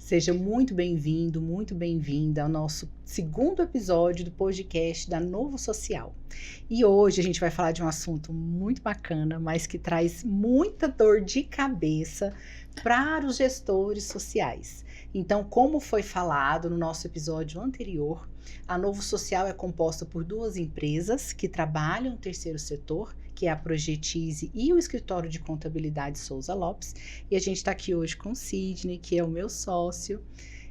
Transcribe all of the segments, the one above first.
Seja muito bem-vindo, muito bem-vinda ao nosso segundo episódio do podcast da Novo Social. E hoje a gente vai falar de um assunto muito bacana, mas que traz muita dor de cabeça para os gestores sociais. Então, como foi falado no nosso episódio anterior, a Novo Social é composta por duas empresas que trabalham no terceiro setor, que é a Projetize e o Escritório de Contabilidade Souza Lopes. E a gente está aqui hoje com o Sidney, que é o meu sócio,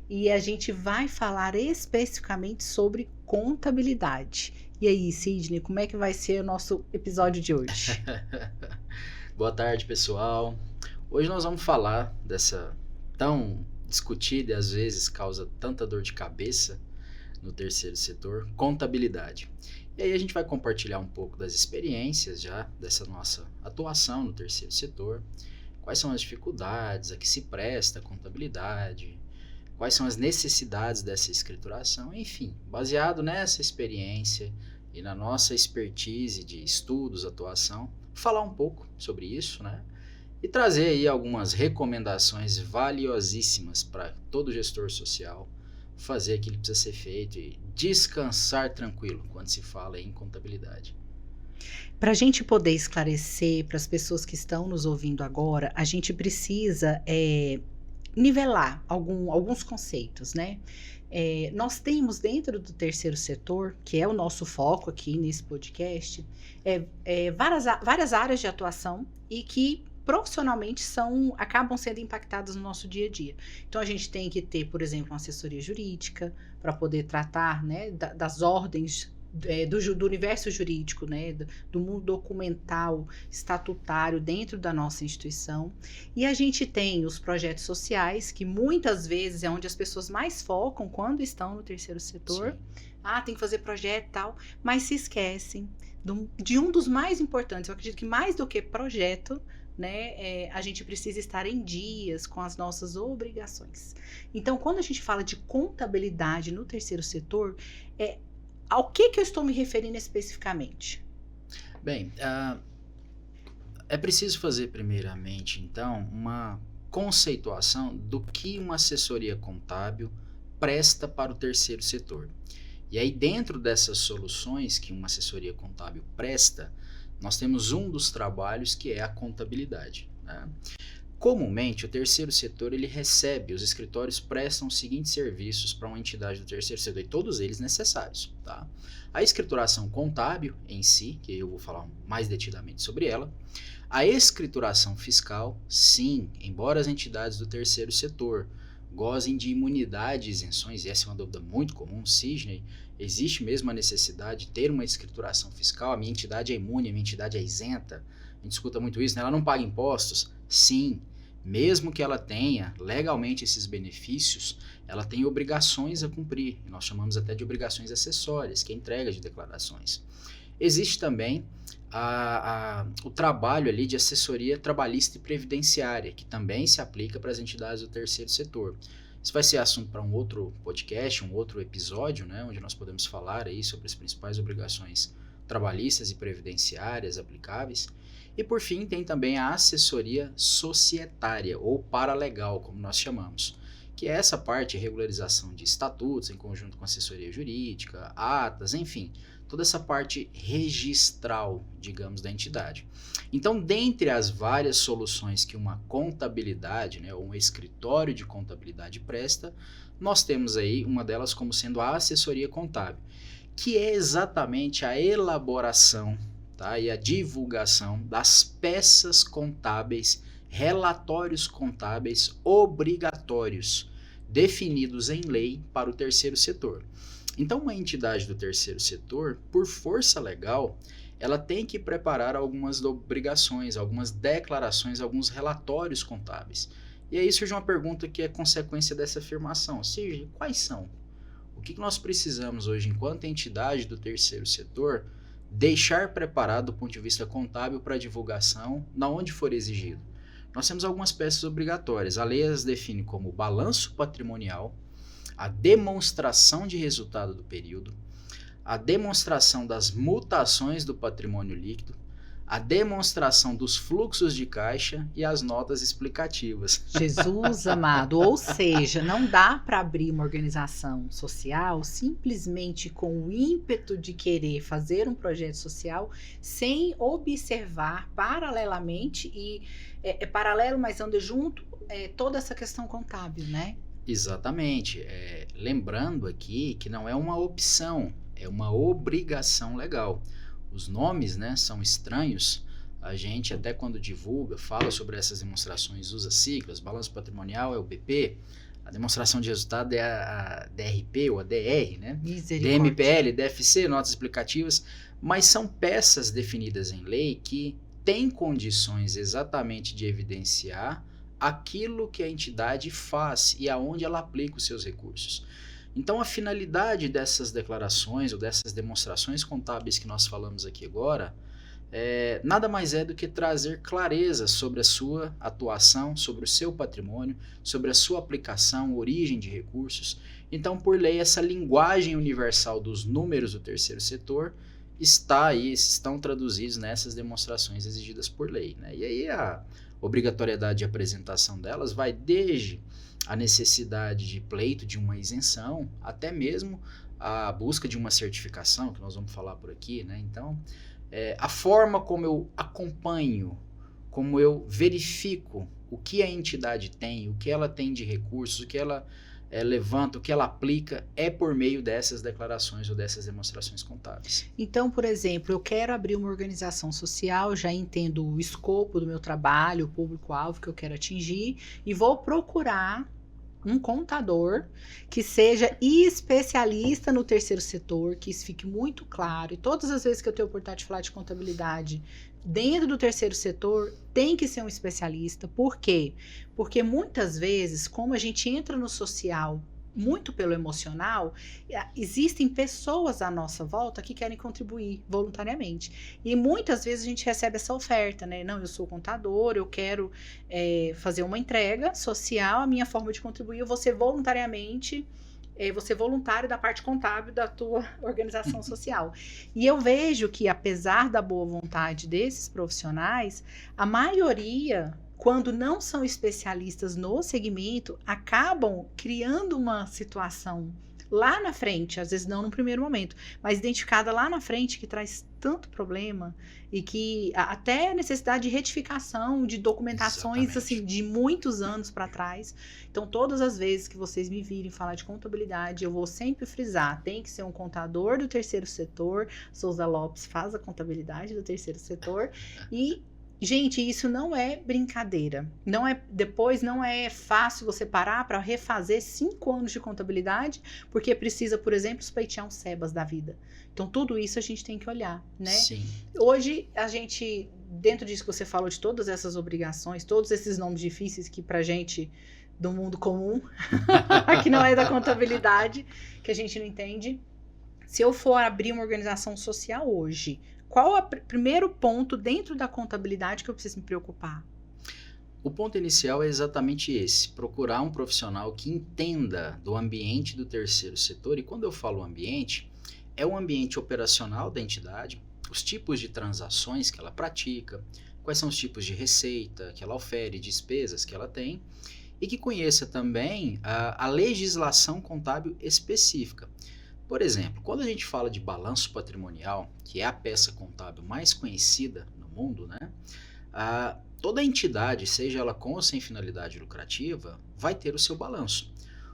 e a gente vai falar especificamente sobre contabilidade. E aí, Sidney, como é que vai ser o nosso episódio de hoje? Boa tarde, pessoal. Hoje nós vamos falar dessa tão discutida e às vezes causa tanta dor de cabeça no terceiro setor, contabilidade. E aí a gente vai compartilhar um pouco das experiências já dessa nossa atuação no terceiro setor, quais são as dificuldades a que se presta a contabilidade, quais são as necessidades dessa escrituração, enfim, baseado nessa experiência e na nossa expertise de estudos, atuação, falar um pouco sobre isso, né? E trazer aí algumas recomendações valiosíssimas para todo gestor social fazer aquilo que precisa ser feito e descansar tranquilo quando se fala em contabilidade. Para a gente poder esclarecer para as pessoas que estão nos ouvindo agora, a gente precisa nivelar alguns conceitos, né? Nós temos dentro do terceiro setor, que é o nosso foco aqui nesse podcast, várias áreas de atuação e que profissionalmente acabam sendo impactadas no nosso dia a dia. Então a gente tem que ter, por exemplo, uma assessoria jurídica para poder tratar, né, das ordens do universo jurídico, né, do mundo documental, estatutário dentro da nossa instituição. E a gente tem os projetos sociais, que muitas vezes é onde as pessoas mais focam quando estão no terceiro setor. Sim. Tem que fazer projeto e tal, mas se esquecem de um dos mais importantes. Eu acredito que mais do que projeto, né, a gente precisa estar em dias com as nossas obrigações. Então, quando a gente fala de contabilidade no terceiro setor, ao que eu estou me referindo especificamente? Bem, é preciso fazer primeiramente, então, uma conceituação do que uma assessoria contábil presta para o terceiro setor. E aí, dentro dessas soluções que uma assessoria contábil presta, nós temos um dos trabalhos que é a contabilidade, né? Comumente, o terceiro setor ele recebe, os escritórios prestam os seguintes serviços para uma entidade do terceiro setor, e todos eles necessários, tá? A escrituração contábil em si, que eu vou falar mais detidamente sobre ela, a escrituração fiscal, sim, embora as entidades do terceiro setor gozem de imunidade e isenções, e essa é uma dúvida muito comum, Sidney, existe mesmo a necessidade de ter uma escrituração fiscal? A minha entidade é imune, a minha entidade é isenta? A gente escuta muito isso, né? Ela não paga impostos? Sim, mesmo que ela tenha legalmente esses benefícios, ela tem obrigações a cumprir, e nós chamamos até de obrigações acessórias, que é a entrega de declarações. Existe também o trabalho ali de assessoria trabalhista e previdenciária, que também se aplica para as entidades do terceiro setor. Isso vai ser assunto para um outro podcast, um outro episódio, né, onde nós podemos falar aí sobre as principais obrigações trabalhistas e previdenciárias aplicáveis. E por fim, tem também a assessoria societária, ou paralegal, como nós chamamos, que é essa parte de regularização de estatutos em conjunto com assessoria jurídica, atas, enfim, toda essa parte registral, digamos, da entidade. Então, dentre as várias soluções que uma contabilidade, né, ou um escritório de contabilidade presta, nós temos aí uma delas como sendo a assessoria contábil, que é exatamente a elaboração, tá, e a divulgação das peças contábeis, relatórios contábeis obrigatórios, definidos em lei para o terceiro setor. Então, uma entidade do terceiro setor, por força legal, ela tem que preparar algumas obrigações, algumas declarações, alguns relatórios contábeis. E aí surge uma pergunta que é consequência dessa afirmação. Sérgio, quais são? O que nós precisamos hoje, enquanto entidade do terceiro setor, deixar preparado do ponto de vista contábil para divulgação, na onde for exigido? Nós temos algumas peças obrigatórias. A lei as define como balanço patrimonial, a demonstração de resultado do período, a demonstração das mutações do patrimônio líquido, a demonstração dos fluxos de caixa e as notas explicativas. Jesus amado, ou seja, não dá para abrir uma organização social simplesmente com o ímpeto de querer fazer um projeto social sem observar paralelamente e é paralelo, mas anda junto toda essa questão contábil, né? Exatamente. Lembrando aqui que não é uma opção, é uma obrigação legal. Os nomes, né, são estranhos. A gente, até quando divulga, fala sobre essas demonstrações, usa siglas. Balanço patrimonial é o BP, a demonstração de resultado é a DRP ou a DR, né? DMPL, DFC, notas explicativas. Mas são peças definidas em lei que têm condições exatamente de evidenciar aquilo que a entidade faz e aonde ela aplica os seus recursos. Então, a finalidade dessas declarações ou dessas demonstrações contábeis que nós falamos aqui agora nada mais é do que trazer clareza sobre a sua atuação, sobre o seu patrimônio, sobre a sua aplicação, origem de recursos. Então, por lei, essa linguagem universal dos números do terceiro setor estão traduzidos nessas demonstrações exigidas por lei, né? E aí a obrigatoriedade de apresentação delas vai desde a necessidade de pleito de uma isenção, até mesmo a busca de uma certificação, que nós vamos falar por aqui, né? Então, a forma como eu acompanho, como eu verifico o que a entidade tem, o que ela tem de recursos, o que ela levanta, o que ela aplica, é por meio dessas declarações ou dessas demonstrações contábeis. Então, por exemplo, eu quero abrir uma organização social, já entendo o escopo do meu trabalho, o público-alvo que eu quero atingir, e vou procurar um contador que seja especialista no terceiro setor, que isso fique muito claro. E todas as vezes que eu tenho a oportunidade de falar de contabilidade dentro do terceiro setor, tem que ser um especialista. Por quê? Porque muitas vezes, como a gente entra no social muito pelo emocional, existem pessoas à nossa volta que querem contribuir voluntariamente. E muitas vezes a gente recebe essa oferta, né? Não, eu sou contador, eu quero fazer uma entrega social, a minha forma de contribuir, eu vou ser voluntariamente, você voluntário da parte contábil da tua organização social. E eu vejo que, apesar da boa vontade desses profissionais, a maioria, quando não são especialistas no segmento, acabam criando uma situação lá na frente, às vezes não no primeiro momento, mas identificada lá na frente, que traz tanto problema e que até necessidade de retificação de documentações assim, de muitos anos para trás. Então, todas as vezes que vocês me virem falar de contabilidade, eu vou sempre frisar, tem que ser um contador do terceiro setor. Souza Lopes faz a contabilidade do terceiro setor e gente, isso não é brincadeira. Depois não é fácil você parar para refazer 5 anos de contabilidade, porque precisa, por exemplo, pleitear um SEBAS da vida. Então, tudo isso a gente tem que olhar, né? Sim. Hoje, a gente, dentro disso que você falou, de todas essas obrigações, todos esses nomes difíceis que pra gente, do mundo comum, que não é da contabilidade, que a gente não entende. Se eu for abrir uma organização social hoje, qual é o primeiro ponto dentro da contabilidade que eu preciso me preocupar? O ponto inicial é exatamente esse: procurar um profissional que entenda do ambiente do terceiro setor. E quando eu falo ambiente, é o ambiente operacional da entidade, os tipos de transações que ela pratica, quais são os tipos de receita que ela ofere, despesas que ela tem, e que conheça também a legislação contábil específica. Por exemplo, quando a gente fala de balanço patrimonial, que é a peça contábil mais conhecida no mundo, né? Toda entidade, seja ela com ou sem finalidade lucrativa, vai ter o seu balanço.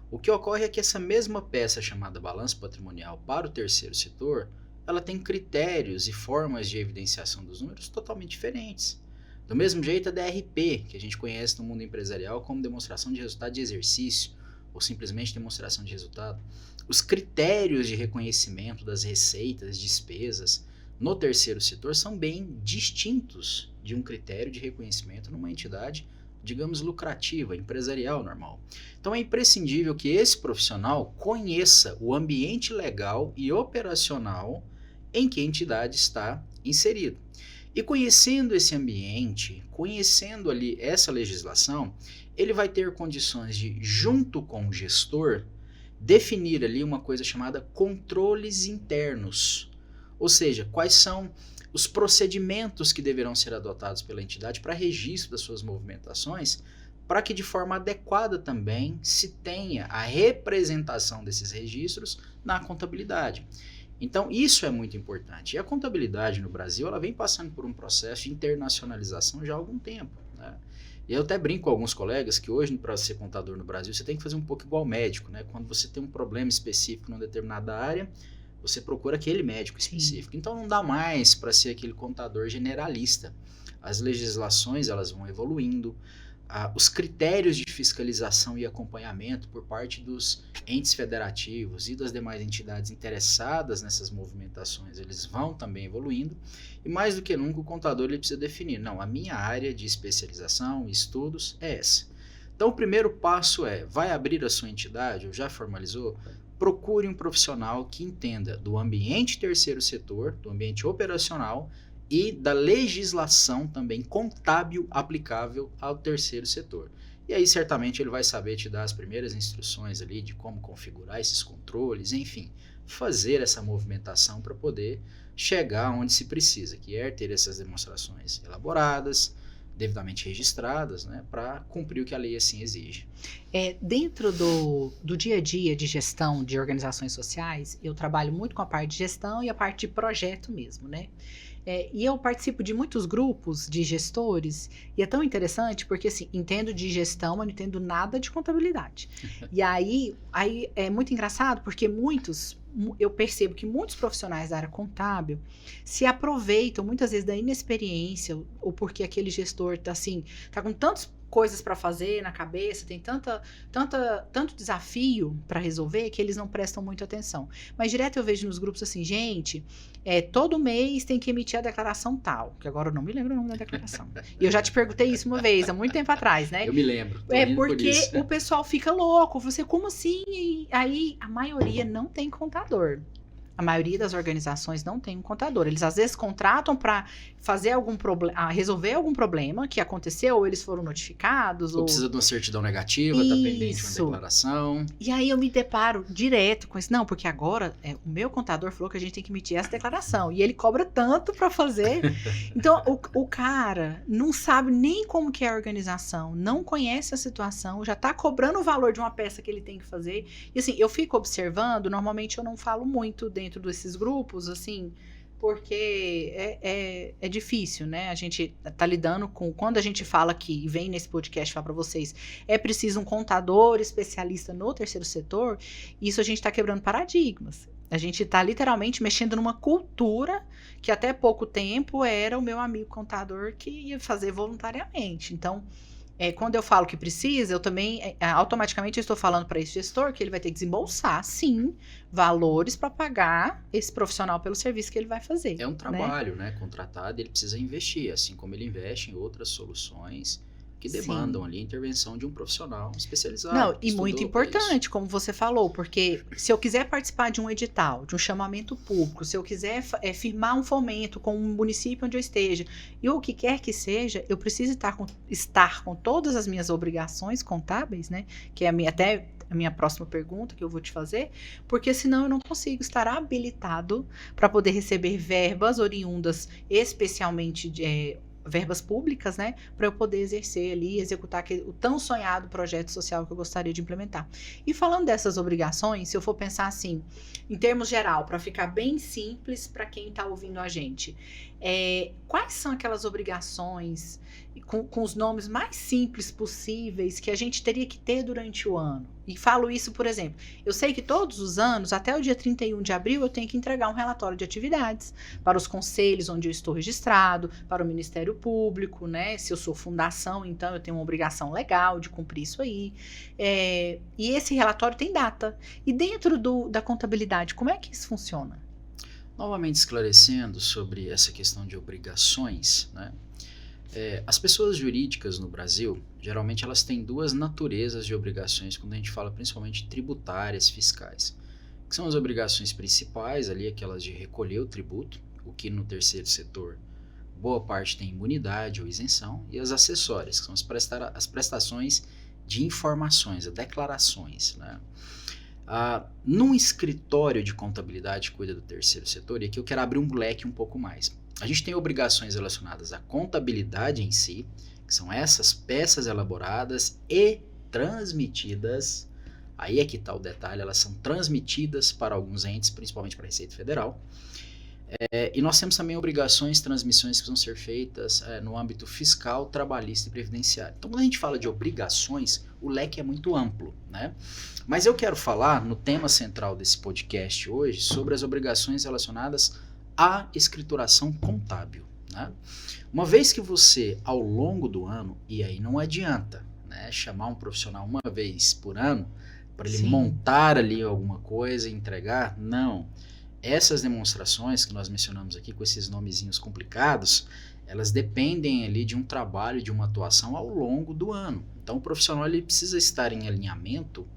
O que ocorre é que essa mesma peça chamada balanço patrimonial para o terceiro setor, ela tem critérios e formas de evidenciação dos números totalmente diferentes. Do mesmo jeito, a DRP, que a gente conhece no mundo empresarial como demonstração de resultado de exercício, ou simplesmente demonstração de resultado. Os critérios de reconhecimento das receitas, despesas no terceiro setor são bem distintos de um critério de reconhecimento numa entidade, digamos, lucrativa, empresarial normal. Então é imprescindível que esse profissional conheça o ambiente legal e operacional em que a entidade está inserida. E conhecendo esse ambiente, conhecendo ali essa legislação, ele vai ter condições de, junto com o gestor, definir ali uma coisa chamada controles internos. Ou seja, quais são os procedimentos que deverão ser adotados pela entidade para registro das suas movimentações, para que de forma adequada também se tenha a representação desses registros na contabilidade. Então, isso é muito importante. E a contabilidade no Brasil, ela vem passando por um processo de internacionalização já há algum tempo, né? E eu até brinco com alguns colegas que hoje, para ser contador no Brasil, você tem que fazer um pouco igual médico, né? Quando você tem um problema específico numa determinada área, você procura aquele médico específico. Sim. Então, não dá mais para ser aquele contador generalista. As legislações, elas vão evoluindo. Os critérios de fiscalização e acompanhamento por parte dos entes federativos e das demais entidades interessadas nessas movimentações, eles vão também evoluindo, e mais do que nunca o contador ele precisa definir, não, a minha área de especialização e estudos é essa. Então o primeiro passo é, vai abrir a sua entidade, ou já formalizou? Procure um profissional que entenda do ambiente terceiro setor, do ambiente operacional, e da legislação também contábil aplicável ao terceiro setor. E aí certamente ele vai saber te dar as primeiras instruções ali de como configurar esses controles, enfim, fazer essa movimentação para poder chegar onde se precisa, que é ter essas demonstrações elaboradas, devidamente registradas, né, para cumprir o que a lei assim exige. Dentro do dia a dia de gestão de organizações sociais, eu trabalho muito com a parte de gestão e a parte de projeto mesmo, né? E eu participo de muitos grupos de gestores, e é tão interessante porque, assim, entendo de gestão, mas não entendo nada de contabilidade. E aí é muito engraçado porque eu percebo que muitos profissionais da área contábil se aproveitam muitas vezes da inexperiência, ou porque aquele gestor tá com tantas coisas para fazer na cabeça, tem tanto desafio para resolver que eles não prestam muita atenção. Mas direto eu vejo nos grupos assim, gente, todo mês tem que emitir a declaração tal, que agora eu não me lembro o nome da declaração. E eu já te perguntei isso uma vez, há muito tempo atrás, né? Eu me lembro. Porque o pessoal fica louco, você, como assim? E aí a maioria não tem contador. A maioria das organizações não tem um contador. Eles às vezes contratam para fazer resolver algum problema que aconteceu, ou eles foram notificados. Ou precisa de uma certidão negativa, está pendente de uma declaração. E aí eu me deparo direto com isso. Não, porque agora o meu contador falou que a gente tem que emitir essa declaração. E ele cobra tanto para fazer. Então o cara não sabe nem como que é a organização, não conhece a situação, já está cobrando o valor de uma peça que ele tem que fazer. E assim, eu fico observando, normalmente eu não falo muito dentro desses grupos, assim, porque é difícil, né? A gente tá lidando com... Quando a gente fala aqui, e vem nesse podcast falar para vocês, é preciso um contador especialista no terceiro setor, isso a gente tá quebrando paradigmas. A gente tá literalmente mexendo numa cultura que até pouco tempo era o meu amigo contador que ia fazer voluntariamente. Então, quando eu falo que precisa, eu também automaticamente estou falando para esse gestor que ele vai ter que desembolsar, sim, valores para pagar esse profissional pelo serviço que ele vai fazer. É um trabalho, né? Contratado, ele precisa investir, assim como ele investe em outras soluções que demandam ali a intervenção de um profissional especializado. Não, e muito importante, como você falou, porque se eu quiser participar de um edital, de um chamamento público, se eu quiser firmar um fomento com um município onde eu esteja, e o que quer que seja, eu preciso estar com todas as minhas obrigações contábeis, né? Que é até a minha próxima pergunta que eu vou te fazer, porque senão eu não consigo estar habilitado para poder receber verbas oriundas, especialmente de verbas públicas, né, para eu poder exercer ali, executar o tão sonhado projeto social que eu gostaria de implementar. E falando dessas obrigações, se eu for pensar assim, em termos geral, para ficar bem simples para quem está ouvindo a gente, quais são aquelas obrigações com os nomes mais simples possíveis que a gente teria que ter durante o ano? E falo isso, por exemplo, eu sei que todos os anos, até o dia 31 de abril, eu tenho que entregar um relatório de atividades para os conselhos onde eu estou registrado, para o Ministério Público, né? Se eu sou fundação, então eu tenho uma obrigação legal de cumprir isso aí. E esse relatório tem data. E dentro da contabilidade, como é que isso funciona? Novamente esclarecendo sobre essa questão de obrigações, né? As pessoas jurídicas no Brasil, geralmente elas têm duas naturezas de obrigações quando a gente fala principalmente tributárias, fiscais. Que são as obrigações principais, ali aquelas de recolher o tributo, o que no terceiro setor boa parte tem imunidade ou isenção, e as acessórias, que são as prestações de informações, as declarações, né? Num escritório de contabilidade que cuida do terceiro setor, e aqui eu quero abrir um leque um pouco mais. A gente tem obrigações relacionadas à contabilidade em si, que são essas peças elaboradas e transmitidas. Aí é que está o detalhe, elas são transmitidas para alguns entes, principalmente para a Receita Federal. E nós temos também obrigações, transmissões que vão ser feitas no âmbito fiscal, trabalhista e previdenciário. Então, quando a gente fala de obrigações, o leque é muito amplo, né? Mas eu quero falar no tema central desse podcast hoje sobre as obrigações relacionadas à escrituração contábil, né? Uma vez que você, ao longo do ano, e aí não adianta, né, chamar um profissional uma vez por ano para ele montar ali alguma coisa e entregar, não. Essas demonstrações que nós mencionamos aqui com esses nomezinhos complicados, elas dependem ali de um trabalho, de uma atuação ao longo do ano. Então o profissional ele precisa estar em alinhamento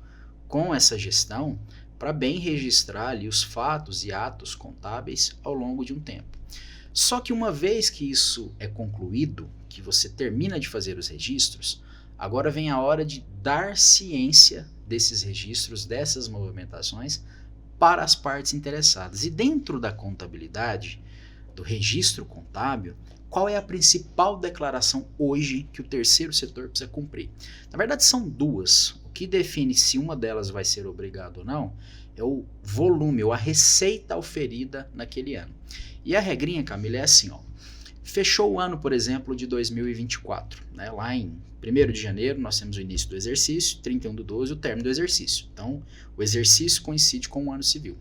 com essa gestão para bem registrar ali os fatos e atos contábeis ao longo de um tempo. Só que uma vez que isso é concluído, que você termina de fazer os registros, agora vem a hora de dar ciência desses registros, dessas movimentações, para as partes interessadas. E dentro da contabilidade, do registro contábil, qual é a principal declaração hoje que o terceiro setor precisa cumprir? Na verdade, são duas. O que define se uma delas vai ser obrigada ou não é o volume ou a receita oferida naquele ano. E a regrinha, Camila, é assim, ó. Fechou o ano, por exemplo, de 2024, né? Lá em 1º de janeiro nós temos o início do exercício, 31/12 o término do exercício. Então, o exercício coincide com o ano civil.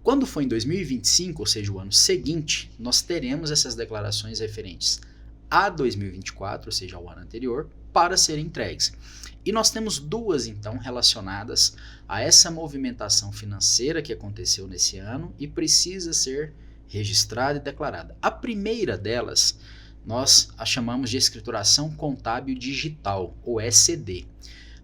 Quando for em 2025, ou seja, o ano seguinte, nós teremos essas declarações referentes a 2024, ou seja, ao ano anterior, para serem entregues. E nós temos duas, então, relacionadas a essa movimentação financeira que aconteceu nesse ano e precisa ser registrada e declarada. A primeira delas, nós a chamamos de escrituração contábil digital, ou ECD.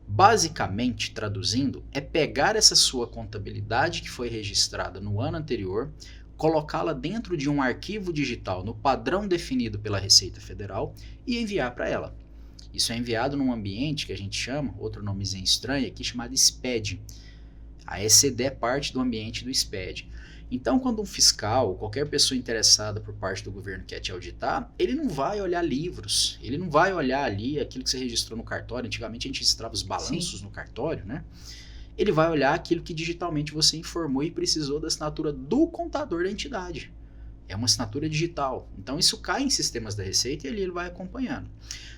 Basicamente, traduzindo, é pegar essa sua contabilidade que foi registrada no ano anterior, colocá-la dentro de um arquivo digital no padrão definido pela Receita Federal e enviar para ela. Isso é enviado num ambiente que a gente chama, outro nomezinho estranho aqui, chamado SPED. A ECD é parte do ambiente do SPED. Então, quando um fiscal, qualquer pessoa interessada por parte do governo quer te auditar, ele não vai olhar livros, ele não vai olhar ali aquilo que você registrou no cartório. Antigamente a gente registrava os balanços no cartório, né? Ele vai olhar aquilo que digitalmente você informou e precisou da assinatura do contador da entidade. É uma assinatura digital. Então, isso cai em sistemas da Receita e ali ele vai acompanhando.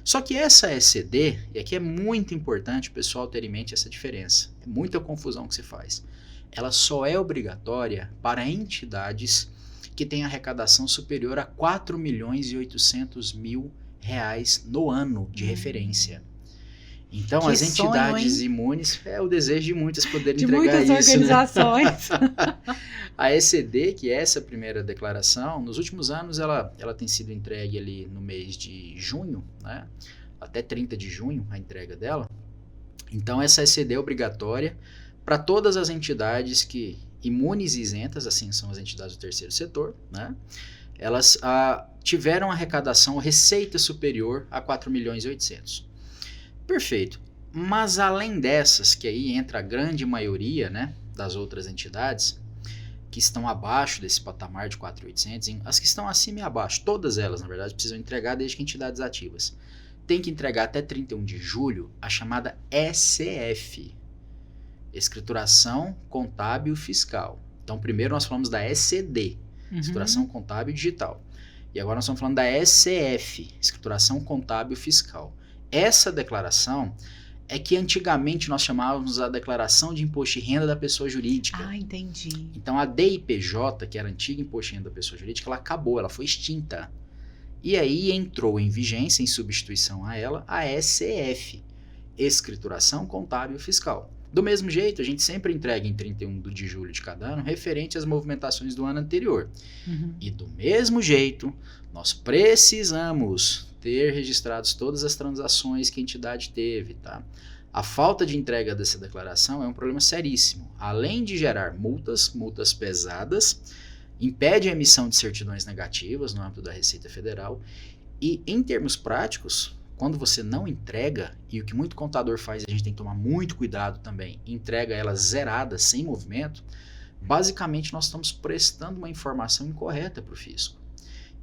Só que essa ECD, e aqui é muito importante o pessoal ter em mente essa diferença, é muita confusão que se faz. Ela só é obrigatória para entidades que têm arrecadação superior a R$ 4.800.000 no ano de referência. Então, que as entidades sonho, imunes, é o desejo de muitas poderem entregar isso. De muitas organizações. Né? A ECD, que é essa primeira declaração, nos últimos anos ela tem sido entregue ali no mês de junho, né? Até 30 de junho a entrega dela. Então, essa ECD é obrigatória para todas as entidades que, imunes e isentas, assim são as entidades do terceiro setor, né? Elas tiveram arrecadação, receita superior a 4.800.000. Perfeito. Mas além dessas, que aí entra a grande maioria, né, das outras entidades, que estão abaixo desse patamar de 4.800, as que estão acima e abaixo, todas elas, na verdade, precisam entregar desde que entidades ativas. Tem que entregar até 31 de julho a chamada ECF, Escrituração Contábil Fiscal. Então, primeiro nós falamos da ECD, Escrituração Contábil Digital. E agora nós estamos falando da ECF, Escrituração Contábil Fiscal. Essa declaração é que antigamente nós chamávamos a declaração de imposto de renda da pessoa jurídica. Ah, entendi. Então a DIPJ, que era a antiga imposto de renda da pessoa jurídica, ela acabou, ela foi extinta. E aí entrou em vigência, em substituição a ela, a ECF, Escrituração Contábil Fiscal. Do mesmo jeito, a gente sempre entrega em 31 de julho de cada ano, referente às movimentações do ano anterior. E do mesmo jeito, nós precisamos ter registrados todas as transações que a entidade teve, tá? A falta de entrega dessa declaração é um problema seríssimo. Além de gerar multas pesadas, impede a emissão de certidões negativas no âmbito da Receita Federal e, em termos práticos, quando você não entrega, e o que muito contador faz, a gente tem que tomar muito cuidado também, entrega ela zerada, sem movimento, basicamente nós estamos prestando uma informação incorreta para o fisco.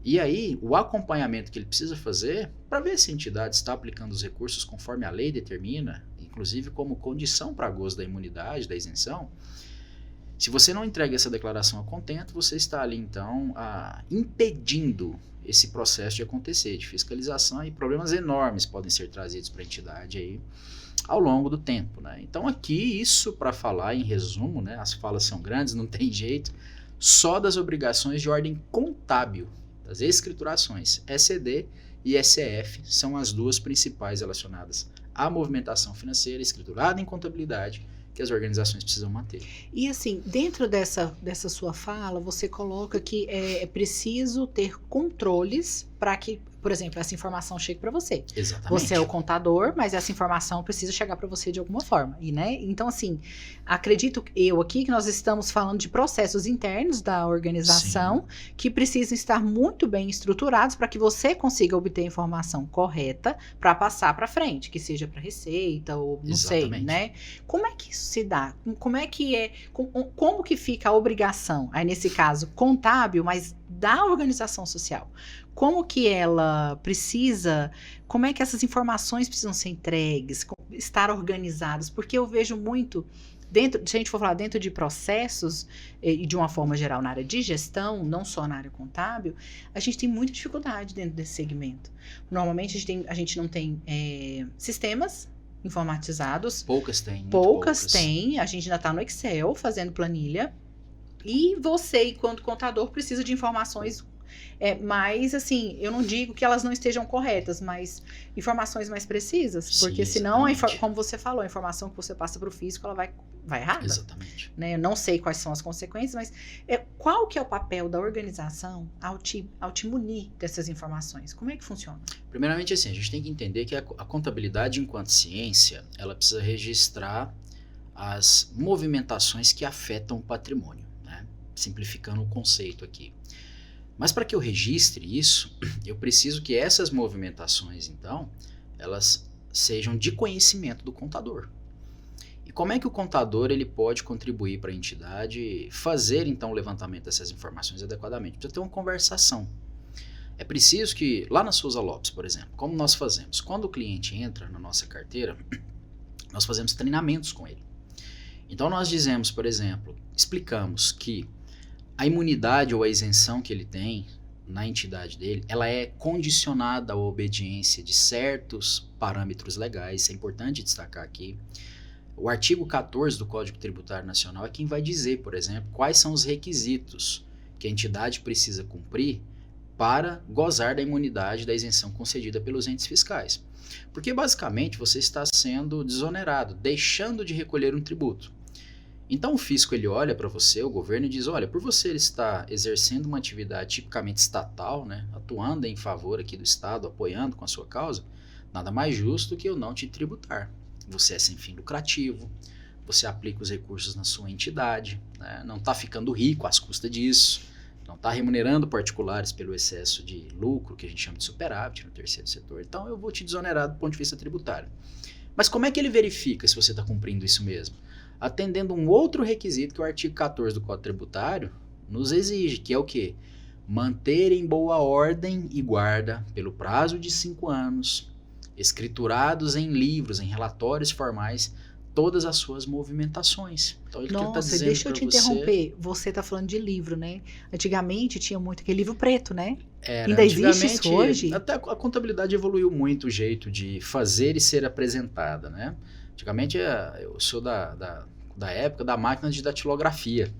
E aí, o acompanhamento que ele precisa fazer para ver se a entidade está aplicando os recursos conforme a lei determina, inclusive como condição para gozo da imunidade, da isenção. Se você não entrega essa declaração a contento, você está ali, então, impedindo esse processo de acontecer, de fiscalização, e problemas enormes podem ser trazidos para a entidade aí ao longo do tempo, né? Então, aqui, isso para falar em resumo, né? As falas são grandes, não tem jeito, só das obrigações de ordem contábil, das escriturações. ECD e SEF são as duas principais relacionadas à movimentação financeira escriturada em contabilidade que as organizações precisam manter. E assim, dentro dessa sua fala, você coloca que é preciso ter controles para que, por exemplo, essa informação chegue para você. Exatamente. Você é o contador, mas essa informação precisa chegar para você de alguma forma. E, né? Então, assim, acredito eu aqui que nós estamos falando de processos internos da organização que precisam estar muito bem estruturados para que você consiga obter a informação correta para passar para frente, que seja para receita ou não sei, né? Como é que isso se dá? Como é que como que fica a obrigação? Aí, nesse caso, contábil, mas da organização social. Como que ela precisa, como é que essas informações precisam ser entregues, estar organizadas? Porque eu vejo muito, se a gente for falar dentro de processos, e de uma forma geral na área de gestão, não só na área contábil, a gente tem muita dificuldade dentro desse segmento. Normalmente a gente não tem sistemas informatizados. Poucas têm. Poucas têm, a gente ainda está no Excel fazendo planilha. E você, enquanto contador, precisa de informações mais, assim, eu não digo que elas não estejam corretas, mas informações mais precisas. Sim, porque senão, como você falou, a informação que você passa para o físico, ela vai errada. Exatamente. Né? Eu não sei quais são as consequências, mas qual que é o papel da organização ao te munir dessas informações? Como é que funciona? Primeiramente, assim, a gente tem que entender que a contabilidade, enquanto ciência, ela precisa registrar as movimentações que afetam o patrimônio. Simplificando o conceito aqui. Mas para que eu registre isso, eu preciso que essas movimentações, então, elas sejam de conhecimento do contador. E como é que o contador ele pode contribuir para a entidade fazer, então, o levantamento dessas informações adequadamente? Precisa ter uma conversação. É preciso que, lá na Souza Lopes, por exemplo, como nós fazemos? Quando o cliente entra na nossa carteira, nós fazemos treinamentos com ele. Então, nós dizemos, por exemplo, explicamos que a imunidade ou a isenção que ele tem na entidade dele, ela é condicionada à obediência de certos parâmetros legais. Isso é importante destacar aqui. O artigo 14 do Código Tributário Nacional é quem vai dizer, por exemplo, quais são os requisitos que a entidade precisa cumprir para gozar da imunidade da isenção concedida pelos entes fiscais. Porque, basicamente, você está sendo desonerado, deixando de recolher um tributo. Então o fisco ele olha para você, o governo, e diz, olha, por você ele estar exercendo uma atividade tipicamente estatal, né, atuando em favor aqui do Estado, apoiando com a sua causa, nada mais justo que eu não te tributar. Você é sem fim lucrativo, você aplica os recursos na sua entidade, né, não está ficando rico às custas disso, não está remunerando particulares pelo excesso de lucro, que a gente chama de superávit no terceiro setor, então eu vou te desonerar do ponto de vista tributário. Mas como é que ele verifica se você está cumprindo isso mesmo? Atendendo um outro requisito que o artigo 14 do Código Tributário nos exige, que é o quê? Manter em boa ordem e guarda, pelo prazo de 5 anos, escriturados em livros, em relatórios formais, todas as suas movimentações. Então, ele tá dizendo deixa eu te interromper. Você está falando de livro, né? Antigamente tinha muito aquele livro preto, né? Ainda existe isso hoje? Até a contabilidade evoluiu muito o jeito de fazer e ser apresentada, né? Antigamente eu sou da época da máquina de datilografia.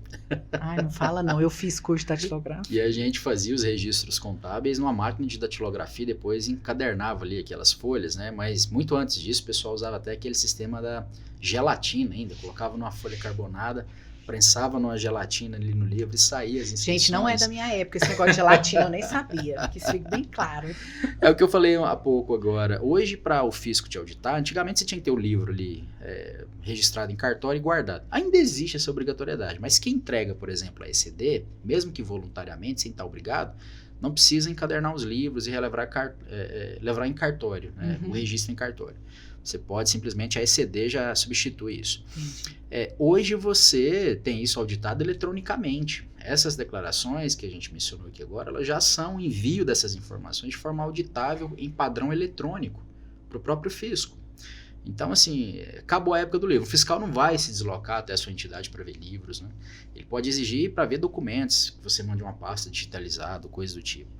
Ai, não fala não, eu fiz curso de datilografia. E a gente fazia os registros contábeis numa máquina de datilografia, depois encadernava ali aquelas folhas, né? Mas muito antes disso o pessoal usava até aquele sistema da gelatina ainda, colocava numa folha carbonada, prensava numa gelatina ali no livro e saía as inscrições. Gente, não é da minha época esse negócio de gelatina, eu nem sabia, que isso fique bem claro. É o que eu falei há pouco agora. Hoje, para o fisco te auditar, antigamente você tinha que ter o livro ali registrado em cartório e guardado. Ainda existe essa obrigatoriedade, mas quem entrega, por exemplo, a ECD, mesmo que voluntariamente, sem estar obrigado, não precisa encadernar os livros e levar em cartório, né? O registro em cartório. Você pode simplesmente, a ECD já substitui isso. Hoje você tem isso auditado eletronicamente. essas declarações que a gente mencionou aqui agora, elas já são envio dessas informações de forma auditável em padrão eletrônico para o próprio fisco. Então, assim, acabou a época do livro. O fiscal não vai se deslocar até a sua entidade para ver livros, né? Ele pode exigir para ver documentos, que você mande uma pasta digitalizada, coisa do tipo.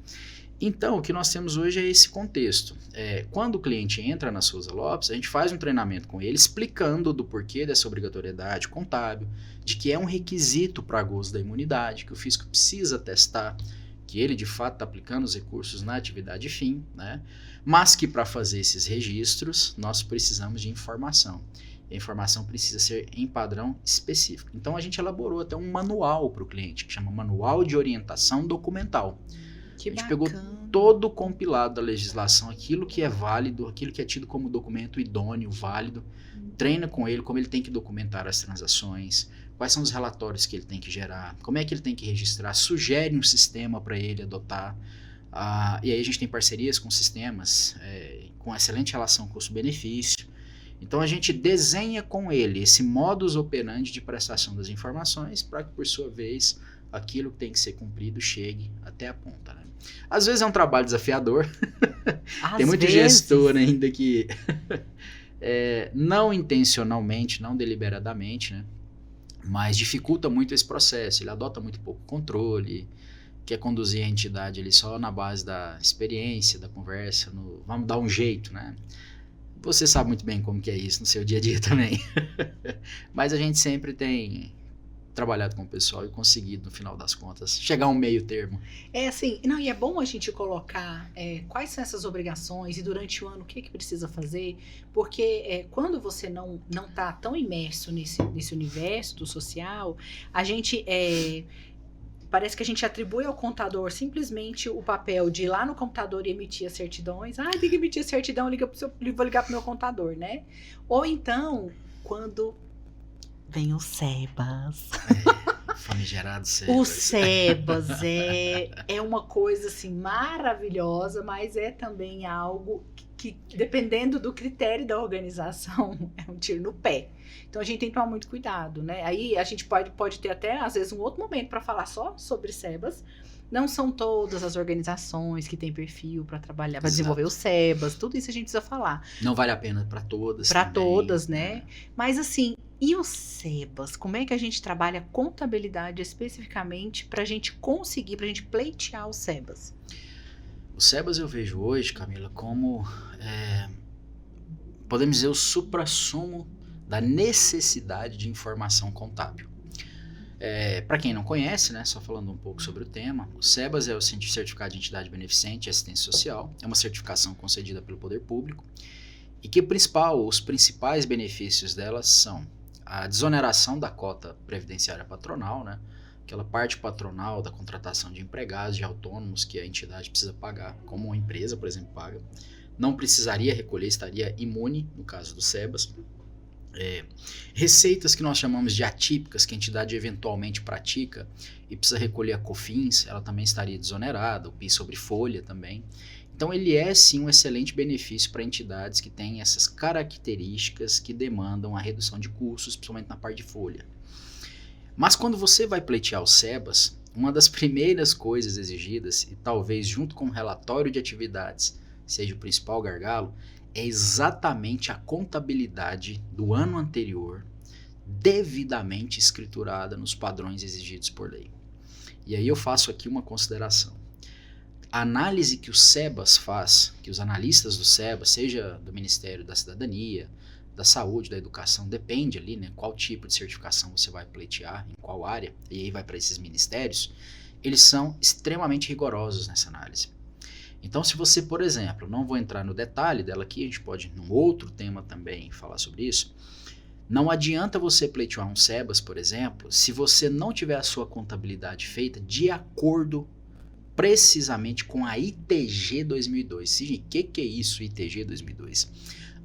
Então, o que nós temos hoje é esse contexto. Quando o cliente entra na Souza Lopes, a gente faz um treinamento com ele explicando do porquê dessa obrigatoriedade contábil, de que é um requisito para gozo da imunidade, que o fisco precisa testar que ele de fato está aplicando os recursos na atividade fim, né? Mas que para fazer esses registros nós precisamos de informação. A informação precisa ser em padrão específico. Então a gente elaborou até um manual para o cliente, que chama Manual de Orientação Documental. Que a gente bacana. pegou todo o compilado da legislação, aquilo que é válido, aquilo que é tido como documento idôneo, válido, treina com ele como ele tem que documentar as transações, quais são os relatórios que ele tem que gerar, como é que ele tem que registrar, sugere um sistema para ele adotar. E aí a gente tem parcerias com sistemas com excelente relação custo-benefício. Então a gente desenha com ele esse modus operandi de prestação das informações para que, por sua vez, aquilo que tem que ser cumprido chegue até a ponta, né? Às vezes é um trabalho desafiador. Tem muito gestor ainda que não intencionalmente, não deliberadamente, né? Mas dificulta muito esse processo. Ele adota muito pouco controle, quer conduzir a entidade ali só na base da experiência, da conversa, vamos dar um jeito, né? Você sabe muito bem como que é isso no seu dia a dia também. Mas a gente sempre tem trabalhado com o pessoal e conseguido, no final das contas, chegar a um meio termo. Assim, não, e é bom a gente colocar quais são essas obrigações e durante o ano o que precisa fazer, porque quando você não está tão imerso nesse universo do social, a gente... parece que a gente atribui ao contador simplesmente o papel de ir lá no computador e emitir as certidões. Tem que emitir a certidão, vou ligar pro meu contador, né? Ou então, quando vem o SEBAS. Famigerado SEBAS. O SEBAS é uma coisa assim maravilhosa, mas é também algo que, dependendo do critério da organização, é um tiro no pé. Então a gente tem que tomar muito cuidado, né? Aí a gente pode ter até, às vezes, um outro momento para falar só sobre SEBAS. Não são todas as organizações que têm perfil para trabalhar, para desenvolver o SEBAS, tudo isso a gente precisa falar. Não vale a pena para todas. Para todas, né? Mas assim, e o SEBAS? Como é que a gente trabalha contabilidade especificamente para a gente conseguir, para a gente pleitear o SEBAS? O SEBAS eu vejo hoje, Camila, como, podemos dizer, o suprassumo da necessidade de informação contábil. Para quem não conhece, né, só falando um pouco sobre o tema, o SEBAS é o Certificado de Entidade Beneficente e Assistência Social, é uma certificação concedida pelo Poder Público e que os principais benefícios dela são a desoneração da cota previdenciária patronal, né, aquela parte patronal da contratação de empregados, de autônomos que a entidade precisa pagar, como uma empresa, por exemplo, paga, não precisaria recolher, estaria imune no caso do SEBAS. Receitas que nós chamamos de atípicas, que a entidade eventualmente pratica e precisa recolher a COFINS, ela também estaria desonerada, o PIS sobre folha também. Então ele é sim um excelente benefício para entidades que têm essas características que demandam a redução de custos, principalmente na parte de folha. Mas quando você vai pleitear o SEBAS, uma das primeiras coisas exigidas, e talvez junto com o relatório de atividades seja o principal gargalo, é exatamente a contabilidade do ano anterior, devidamente escriturada nos padrões exigidos por lei. E aí eu faço aqui uma consideração. A análise que o SEBAS faz, que os analistas do SEBAS, seja do Ministério da Cidadania, da Saúde, da Educação, depende ali, né, qual tipo de certificação você vai pleitear, em qual área, e aí vai para esses ministérios, eles são extremamente rigorosos nessa análise. Então, se você, por exemplo, não vou entrar no detalhe dela aqui, a gente pode, num outro tema também, falar sobre isso, não adianta você pleitear um SEBAS, por exemplo, se você não tiver a sua contabilidade feita de acordo precisamente com a ITG 2002. O que é isso, ITG 2002?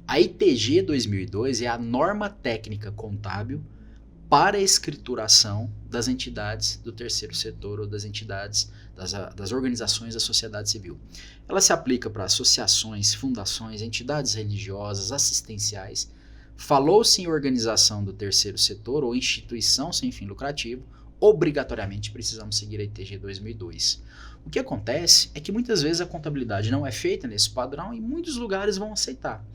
A ITG 2002 é a norma técnica contábil para a escrituração das entidades do terceiro setor ou das entidades, das organizações da sociedade civil. Ela se aplica para associações, fundações, entidades religiosas, assistenciais. Falou-se em organização do terceiro setor ou instituição sem fim lucrativo obrigatoriamente precisamos seguir a ITG 2002. O que acontece é que muitas vezes a contabilidade não é feita nesse padrão e muitos lugares vão aceitar.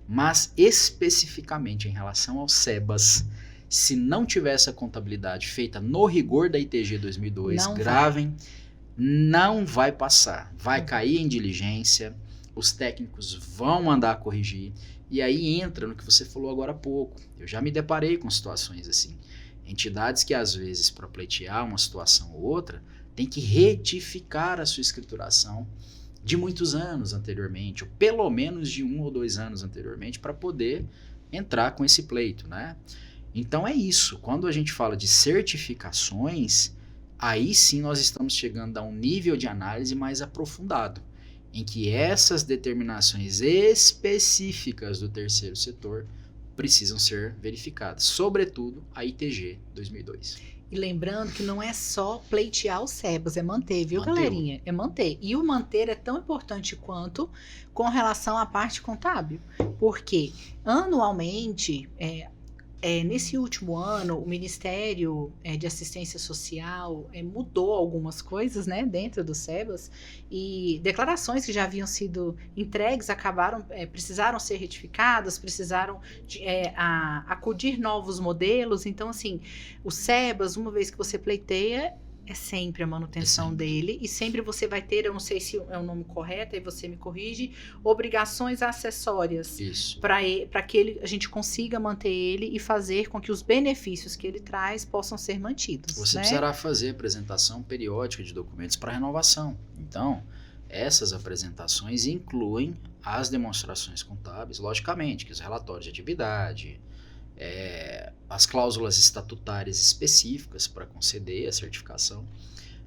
Mas especificamente em relação ao SEBAS, se não tiver essa contabilidade feita no rigor da ITG 2002, Não gravem, não vai passar. Vai cair em diligência, os técnicos vão mandar corrigir, e aí entra no que você falou agora há pouco. Eu já me deparei com situações assim. Entidades que às vezes para pleitear uma situação ou outra, tem que retificar a sua escrituração de muitos anos anteriormente, ou pelo menos de 1 ou 2 anos anteriormente, para poder entrar com esse pleito, né? Então é isso, quando a gente fala de certificações, aí sim nós estamos chegando a um nível de análise mais aprofundado, em que essas determinações específicas do terceiro setor precisam ser verificadas, sobretudo a ITG 2002. E lembrando que não é só pleitear os SEBAS, é manter, viu, Mantê-lo. galerinha? É manter. E o manter é tão importante quanto com relação à parte contábil. Porque anualmente, nesse último ano, o Ministério de Assistência Social mudou algumas coisas, né, dentro do SEBAS, e declarações que já haviam sido entregues precisaram ser retificadas, precisaram acudir novos modelos. Então, assim, o SEBAS, uma vez que você pleiteia, é sempre a manutenção dele, e sempre você vai ter, eu não sei se é o nome correto, aí você me corrige, obrigações acessórias para que a gente consiga manter ele e fazer com que os benefícios que ele traz possam ser mantidos. Você precisará fazer apresentação periódica de documentos para renovação. Então, essas apresentações incluem as demonstrações contábeis, logicamente, que os relatórios de atividade, as cláusulas estatutárias específicas para conceder a certificação,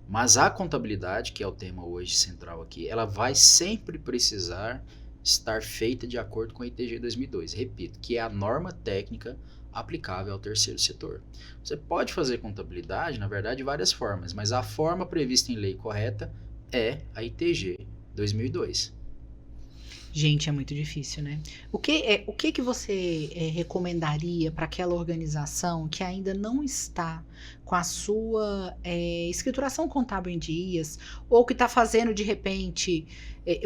mas a contabilidade, que é o tema hoje central aqui, ela vai sempre precisar estar feita de acordo com a ITG 2002, repito, que é a norma técnica aplicável ao terceiro setor. Você pode fazer contabilidade, na verdade, de várias formas, mas a forma prevista em lei correta é a ITG 2002. Gente, é muito difícil, né? O que você recomendaria para aquela organização que ainda não está com a sua escrituração contábil em dias, ou que está fazendo, de repente,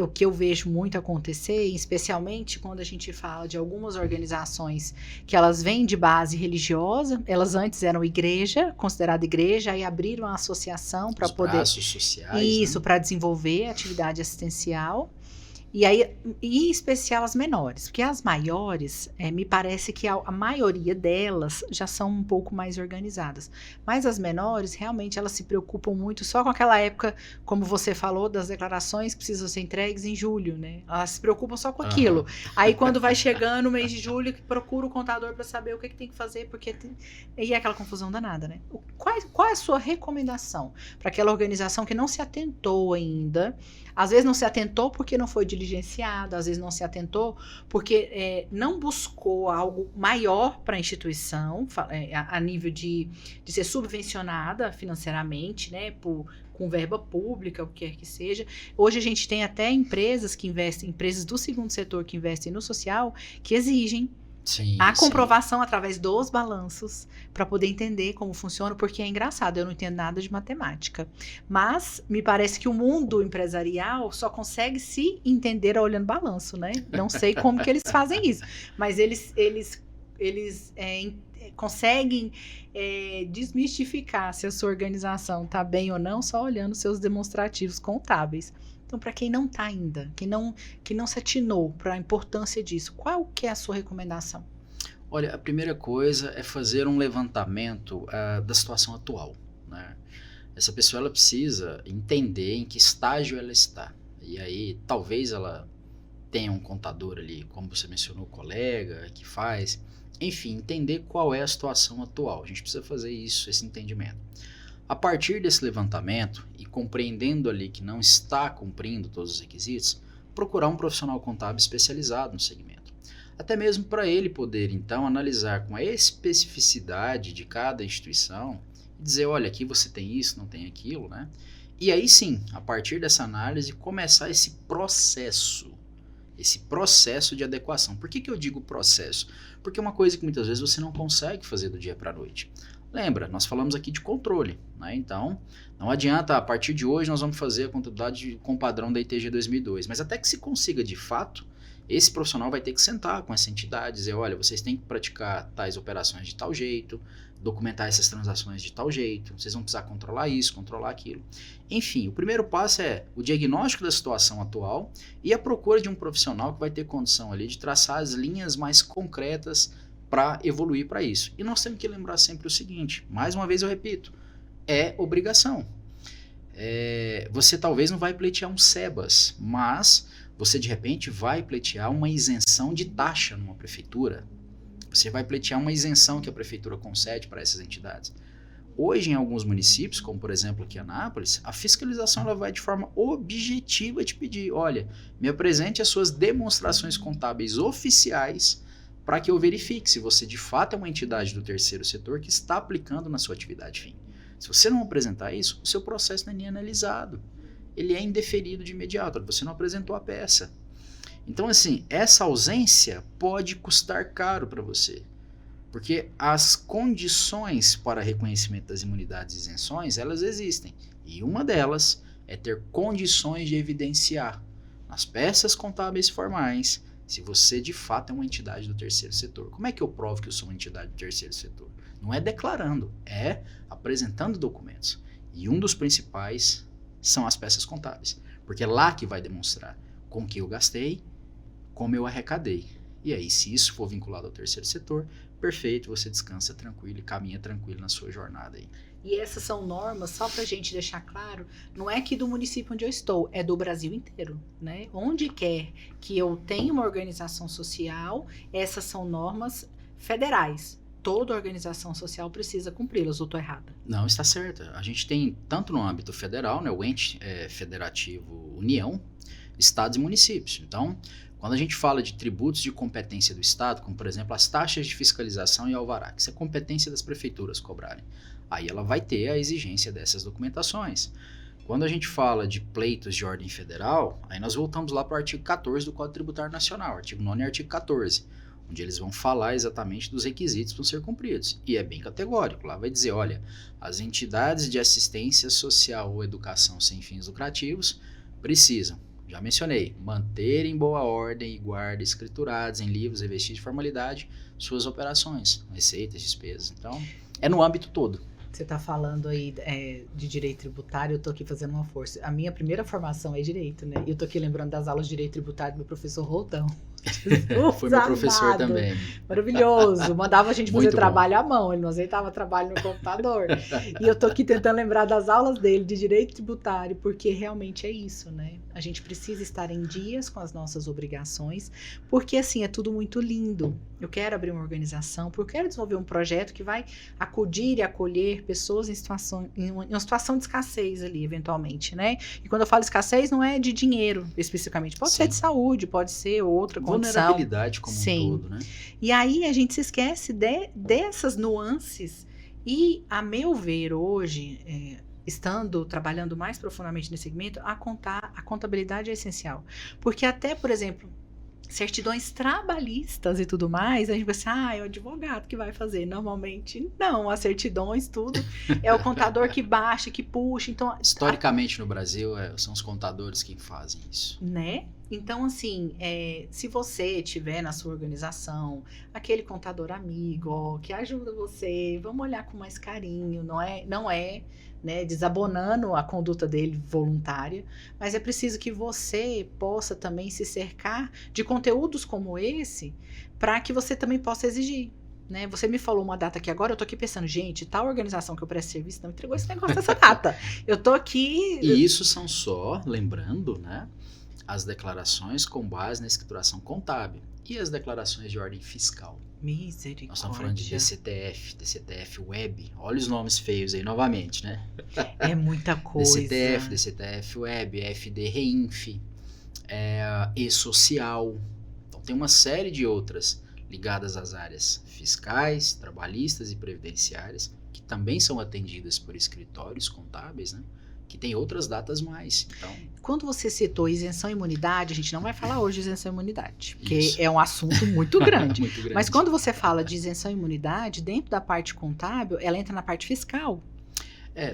o que eu vejo muito acontecer, especialmente quando a gente fala de algumas organizações que elas vêm de base religiosa, elas antes eram igreja, considerada igreja, aí abriram a associação para poder... braços sociais, isso, né? para desenvolver atividade assistencial. E aí, em especial as menores, porque as maiores, me parece que a maioria delas já são um pouco mais organizadas. Mas as menores, realmente, elas se preocupam muito só com aquela época, como você falou, das declarações que precisam ser entregues em julho, né? Elas se preocupam só com aquilo. Aí, quando vai chegando o mês de julho, procura o contador para saber o que tem que fazer, porque e é aquela confusão danada, né? Qual é a sua recomendação para aquela organização que não se atentou ainda? Às vezes não se atentou porque não foi diligenciado, às vezes não se atentou porque não buscou algo maior para a instituição, a nível de ser subvencionada financeiramente, né, com verba pública, o que quer que seja. Hoje a gente tem até empresas que investem, empresas do segundo setor que investem no social, que exigem a comprovação através dos balanços para poder entender como funciona, porque é engraçado, eu não entendo nada de matemática, mas me parece que o mundo empresarial só consegue se entender olhando balanço, né? Não sei como que eles fazem isso, mas eles conseguem desmistificar se a sua organização está bem ou não só olhando seus demonstrativos contábeis. Então, para quem não está ainda, que não se atinou para a importância disso, qual que é a sua recomendação? Olha, a primeira coisa é fazer um levantamento da situação atual, né? Essa pessoa ela precisa entender em que estágio ela está. E aí, talvez ela tenha um contador ali, como você mencionou, colega, que faz. Enfim, entender qual é a situação atual. A gente precisa fazer isso, esse entendimento. A partir desse levantamento e compreendendo ali que não está cumprindo todos os requisitos, procurar um profissional contábil especializado no segmento. Até mesmo para ele poder, então, analisar com a especificidade de cada instituição e dizer, olha, aqui você tem isso, não tem aquilo, né? E aí sim, a partir dessa análise, começar esse processo de adequação. Por que eu digo processo? Porque é uma coisa que muitas vezes você não consegue fazer do dia para a noite. Lembra, nós falamos aqui de controle, né? Então, não adianta, a partir de hoje nós vamos fazer a contabilidade com o padrão da ITG 2002, mas até que se consiga de fato, esse profissional vai ter que sentar com essa entidade, dizer, olha, vocês têm que praticar tais operações de tal jeito, documentar essas transações de tal jeito, vocês vão precisar controlar isso, controlar aquilo. Enfim, o primeiro passo é o diagnóstico da situação atual e a procura de um profissional que vai ter condição ali de traçar as linhas mais concretas para evoluir para isso. E nós temos que lembrar sempre o seguinte, mais uma vez eu repito, é obrigação. Você talvez não vai pleitear um SEBAS, mas você de repente vai pleitear uma isenção de taxa numa prefeitura. Você vai pleitear uma isenção que a prefeitura concede para essas entidades. Hoje, em alguns municípios, como por exemplo aqui em Anápolis, a fiscalização ela vai de forma objetiva te pedir, olha, me apresente as suas demonstrações contábeis oficiais para que eu verifique se você de fato é uma entidade do terceiro setor que está aplicando na sua atividade fim. Se você não apresentar isso, o seu processo não é nem analisado. Ele é indeferido de imediato, você não apresentou a peça. Então, assim, essa ausência pode custar caro para você, porque as condições para reconhecimento das imunidades e isenções, elas existem, e uma delas é ter condições de evidenciar nas peças contábeis formais se você de fato é uma entidade do terceiro setor. Como é que eu provo que eu sou uma entidade do terceiro setor? Não é declarando, é apresentando documentos, e um dos principais são as peças contábeis, porque é lá que vai demonstrar com que eu gastei, como eu arrecadei. E aí, se isso for vinculado ao terceiro setor, perfeito, você descansa tranquilo e caminha tranquilo na sua jornada aí. E essas são normas, só para a gente deixar claro, não é que do município onde eu estou, é do Brasil inteiro, né? Onde quer que eu tenha uma organização social, essas são normas federais. Toda organização social precisa cumpri-las, ou estou errada? Não, está certa. A gente tem, tanto no âmbito federal, né, o ente federativo União, estados e municípios. Então, quando a gente fala de tributos de competência do estado, como por exemplo as taxas de fiscalização e alvará, que isso é competência das prefeituras cobrarem, aí ela vai ter a exigência dessas documentações. Quando a gente fala de pleitos de ordem federal, aí nós voltamos lá para o artigo 14 do Código Tributário Nacional, artigo 9 e artigo 14, onde eles vão falar exatamente dos requisitos para ser cumpridos. E é bem categórico, lá vai dizer, olha, as entidades de assistência social ou educação sem fins lucrativos precisam, já mencionei, manter em boa ordem e guarda escriturados em livros revestidos de formalidade suas operações, receitas, despesas. Então, é no âmbito todo. Você está falando aí de direito tributário, eu estou aqui fazendo uma força. A minha primeira formação é direito, né? E eu estou aqui lembrando das aulas de direito tributário do meu professor Roldão. Foi meu professor também. Maravilhoso. Mandava a gente fazer Muito trabalho à mão, ele não aceitava trabalho no computador. E eu tô aqui tentando lembrar das aulas dele de direito tributário, porque realmente é isso, né? A gente precisa estar em dias com as nossas obrigações, porque assim, é tudo muito lindo. Eu quero abrir uma organização, porque eu quero desenvolver um projeto que vai acudir e acolher pessoas em uma situação de escassez ali, eventualmente, né? E quando eu falo escassez, não é de dinheiro, especificamente. Pode ser de saúde, pode ser outra condição. Vulnerabilidade como um todo, né? E aí a gente se esquece dessas nuances e, a meu ver, hoje, trabalhando mais profundamente nesse segmento, a contabilidade é essencial. Porque até, por exemplo, certidões trabalhistas e tudo mais, a gente pensa, é o advogado que vai fazer. Normalmente, não. As certidões, tudo, é o contador que baixa, que puxa. Então, historicamente, no Brasil, são os contadores que fazem isso. Né? Então, assim, se você tiver na sua organização aquele contador amigo, que ajuda você, vamos olhar com mais carinho, não é, né, desabonando a conduta dele voluntária, mas é preciso que você possa também se cercar de conteúdos como esse, para que você também possa exigir. Né? Você me falou uma data aqui agora, eu tô aqui pensando, gente, tal organização que eu presto serviço não entregou esse negócio dessa data. Eu tô aqui... E isso são só, lembrando, né, as declarações com base na escrituração contábil e as declarações de ordem fiscal. Misericórdia. Nós estamos falando de DCTF Web, olha os nomes feios aí novamente, né? É muita coisa. DCTF Web, FD Reinf, E-Social. Então tem uma série de outras ligadas às áreas fiscais, trabalhistas e previdenciárias, que também são atendidas por escritórios contábeis, né? que tem outras datas mais. Então, Quando você citou isenção e imunidade, a gente não vai falar hoje de isenção e imunidade, porque isso. é um assunto muito grande. Muito grande. Mas quando você fala de isenção e imunidade, dentro da parte contábil, ela entra na parte fiscal.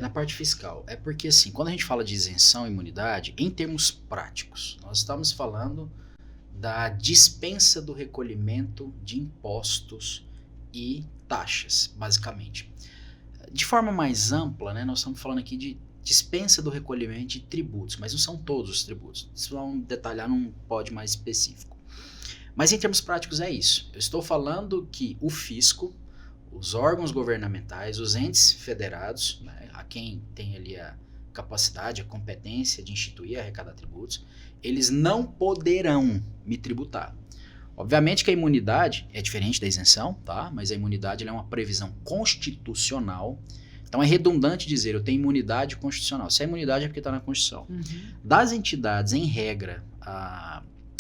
Na parte fiscal. É porque, assim, quando a gente fala de isenção e imunidade, em termos práticos, nós estamos falando da dispensa do recolhimento de impostos e taxas, basicamente. De forma mais ampla, né, nós estamos falando aqui de dispensa do recolhimento de tributos, mas não são todos os tributos. Se vamos detalhar num pódio mais específico. Mas em termos práticos é isso. Eu estou falando que o fisco, os órgãos governamentais, os entes federados, né, a quem tem ali a capacidade, a competência de instituir e arrecadar tributos, eles não poderão me tributar. Obviamente que a imunidade é diferente da isenção, tá? Mas a imunidade ela é uma previsão constitucional. Então é redundante dizer eu tenho imunidade constitucional. Se é imunidade é porque está na Constituição. Das entidades, em regra,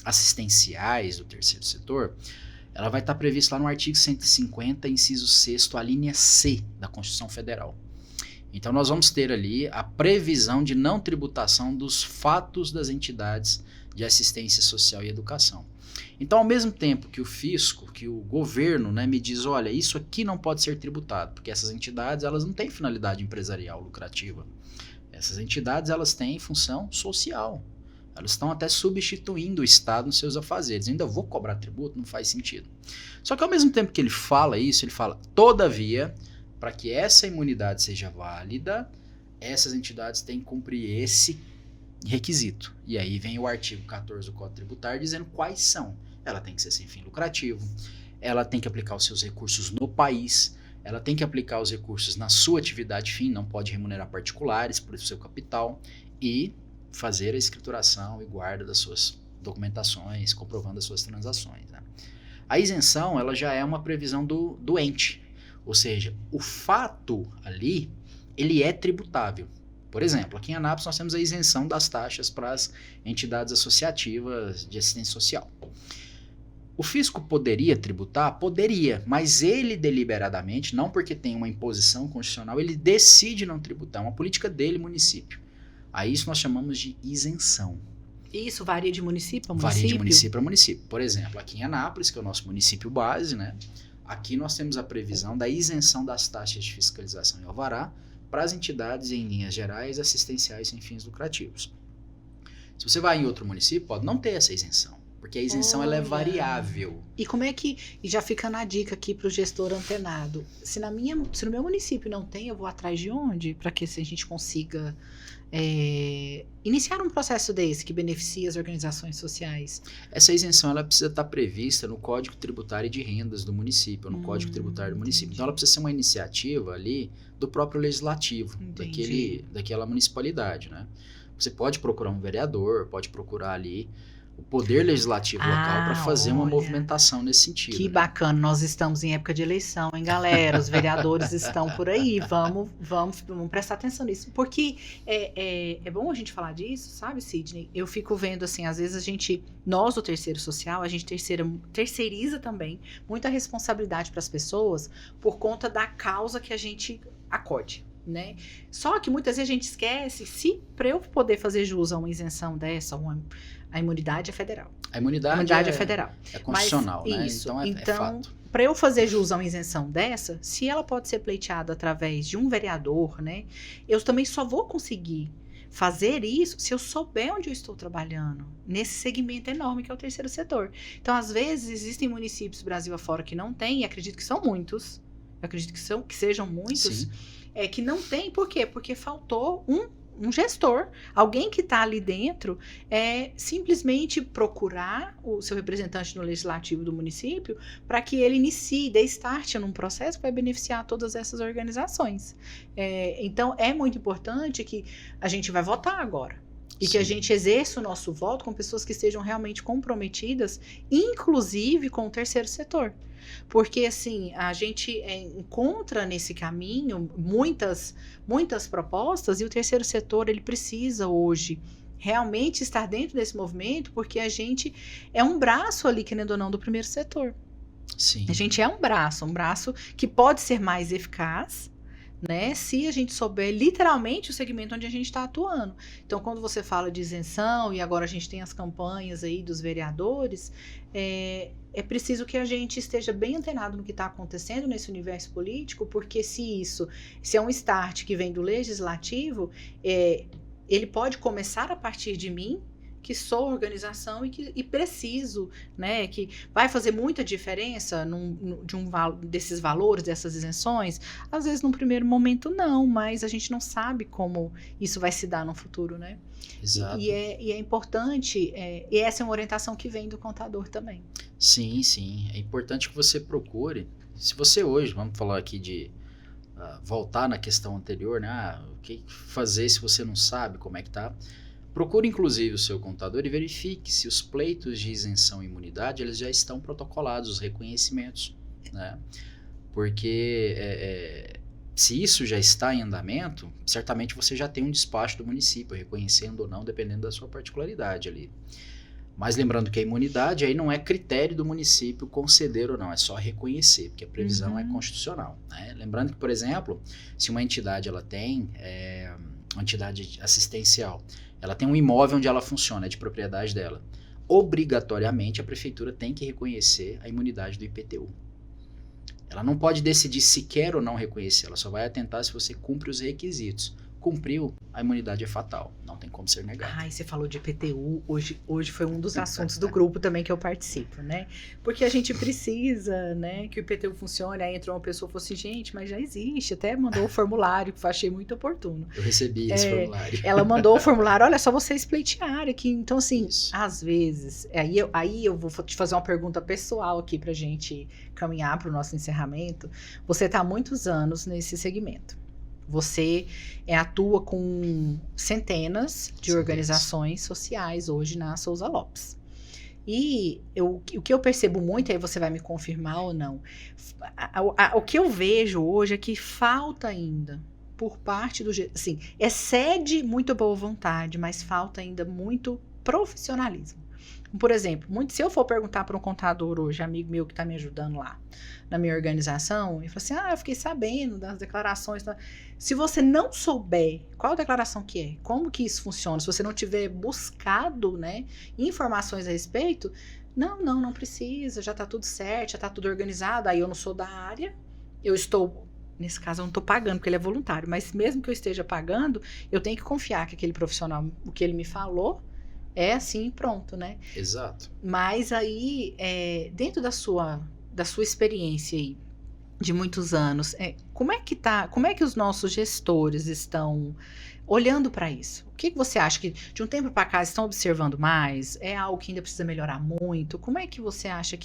assistenciais do terceiro setor, ela vai estar prevista lá no artigo 150, inciso 6º, a linha C da Constituição Federal. Então nós vamos ter ali a previsão de não tributação dos fatos das entidades de assistência social e educação. Então, ao mesmo tempo que o fisco, que o governo, né, me diz, olha, isso aqui não pode ser tributado, porque essas entidades elas não têm finalidade empresarial lucrativa. Essas entidades elas têm função social. Elas estão até substituindo o Estado nos seus afazeres. Ainda vou cobrar tributo? Não faz sentido. Só que ao mesmo tempo que ele fala isso, ele fala, todavia, para que essa imunidade seja válida, essas entidades têm que cumprir esse requisito. E aí vem o artigo 14 do Código Tributário dizendo quais são. Ela tem que ser sem fim lucrativo, ela tem que aplicar os seus recursos no país, ela tem que aplicar os recursos na sua atividade fim, não pode remunerar particulares por seu capital e fazer a escrituração e guarda das suas documentações, comprovando as suas transações. Né? A isenção ela já é uma previsão do ente, ou seja, o fato ali ele é tributável. Por exemplo, aqui em Anápolis nós temos a isenção das taxas para as entidades associativas de assistência social. O fisco poderia tributar? Poderia, mas ele deliberadamente, não porque tem uma imposição constitucional, ele decide não tributar, é uma política dele, município. A isso nós chamamos de isenção. E isso varia de município a município? Varia de município a município. Por exemplo, aqui em Anápolis, que é o nosso município base, né? Aqui nós temos a previsão da isenção das taxas de fiscalização e alvará para as entidades em linhas gerais assistenciais sem fins lucrativos. Se você vai em outro município, pode não ter essa isenção. Porque a isenção ela é variável. E como é que... E já fica na dica aqui para o gestor antenado. Se no meu município não tem, eu vou atrás de onde? Para que a gente consiga iniciar um processo desse que beneficie as organizações sociais? Essa isenção ela precisa estar prevista no Código Tributário de Rendas do município, no Código Tributário do município. Então ela precisa ser uma iniciativa ali do próprio legislativo, daquela municipalidade, né? Você pode procurar um vereador, pode procurar ali o poder legislativo local para fazer uma movimentação nesse sentido. Que né? bacana, nós estamos em época de eleição, hein, galera? Os vereadores estão por aí, vamos prestar atenção nisso. Porque é bom a gente falar disso, sabe, Sidney? Eu fico vendo, assim, às vezes nós do terceiro social, a gente terceiriza também muita responsabilidade para as pessoas por conta da causa que a gente acode. Né? Só que muitas vezes a gente esquece, se para eu poder fazer jus a uma isenção dessa, a imunidade é federal. A imunidade é federal. É constitucional, mas, né? Isso. Então é fato. Para eu fazer jus a uma isenção dessa, se ela pode ser pleiteada através de um vereador, né? Eu também só vou conseguir fazer isso se eu souber onde eu estou trabalhando, nesse segmento enorme que é o terceiro setor. Então, às vezes, existem municípios Brasil afora que não têm, e acredito que são muitos, que sejam muitos, que não tem, por quê? Porque faltou um gestor, alguém que está ali dentro, simplesmente procurar o seu representante no legislativo do município para que ele inicie, dê start num processo que vai beneficiar todas essas organizações. Então, é muito importante que a gente vai votar agora. E que a gente exerça o nosso voto com pessoas que estejam realmente comprometidas, inclusive com o terceiro setor. Porque, assim, a gente encontra nesse caminho muitas propostas e o terceiro setor, ele precisa hoje realmente estar dentro desse movimento, porque a gente é um braço ali, querendo ou não, do primeiro setor. Sim. A gente é um braço que pode ser mais eficaz, né? Se a gente souber literalmente o segmento onde a gente está atuando. Então, quando você fala de isenção, e agora a gente tem as campanhas aí dos vereadores, é preciso que a gente esteja bem antenado no que está acontecendo nesse universo político, porque se é um start que vem do legislativo, ele pode começar a partir de mim, que sou organização e preciso, né, que vai fazer muita diferença desses valores, dessas isenções. Às vezes, num primeiro momento, não, mas a gente não sabe como isso vai se dar no futuro, né? Exato. E é importante, e essa é uma orientação que vem do contador também. Sim, sim. É importante que você procure. Se você hoje, vamos falar aqui de voltar na questão anterior, né? O que fazer se você não sabe como é que tá? Procure, inclusive, o seu contador e verifique se os pleitos de isenção e imunidade eles já estão protocolados, os reconhecimentos, né? Porque se isso já está em andamento, certamente você já tem um despacho do município, reconhecendo ou não, dependendo da sua particularidade ali. Mas lembrando que a imunidade aí não é critério do município conceder ou não, é só reconhecer, porque a previsão é constitucional, né? Lembrando que, por exemplo, se uma entidade ela tem uma entidade assistencial, ela tem um imóvel onde ela funciona, é de propriedade dela. Obrigatoriamente, a prefeitura tem que reconhecer a imunidade do IPTU. Ela não pode decidir se quer ou não reconhecer, ela só vai atentar se você cumpre os requisitos. Cumpriu, a imunidade é fatal, não tem como ser negada. Ai, você falou de IPTU, hoje foi um dos assuntos do grupo também que eu participo, né? Porque a gente precisa, né, que o IPTU funcione. Aí entrou uma pessoa e falou assim, gente, mas já existe, até mandou o formulário, que eu achei muito oportuno. Eu recebi esse formulário. Ela mandou o formulário, olha, só vocês pleitearem aqui. Então, assim, Isso. às vezes, aí eu vou te fazer uma pergunta pessoal aqui pra gente caminhar pro nosso encerramento. Você tá há muitos anos nesse segmento. Você atua com centenas de organizações sociais hoje na Souza Lopes. E o que eu percebo muito, aí você vai me confirmar ou não, o que eu vejo hoje é que falta ainda, por parte do... Assim, excede muito boa vontade, mas falta ainda muito profissionalismo. Por exemplo, se eu for perguntar para um contador hoje, amigo meu que está me ajudando lá na minha organização, e fala assim, eu fiquei sabendo das declarações. Se você não souber qual declaração que é, como que isso funciona, se você não tiver buscado, né, informações a respeito, não precisa, já está tudo certo, já está tudo organizado, aí eu não sou da área, nesse caso eu não estou pagando, porque ele é voluntário, mas mesmo que eu esteja pagando, eu tenho que confiar que aquele profissional, o que ele me falou, é assim, pronto, né? Exato. Mas aí, dentro da sua experiência aí, de muitos anos, como é que os nossos gestores estão olhando para isso? O que você acha que de um tempo para cá estão observando mais? É algo que ainda precisa melhorar muito? Como é que você acha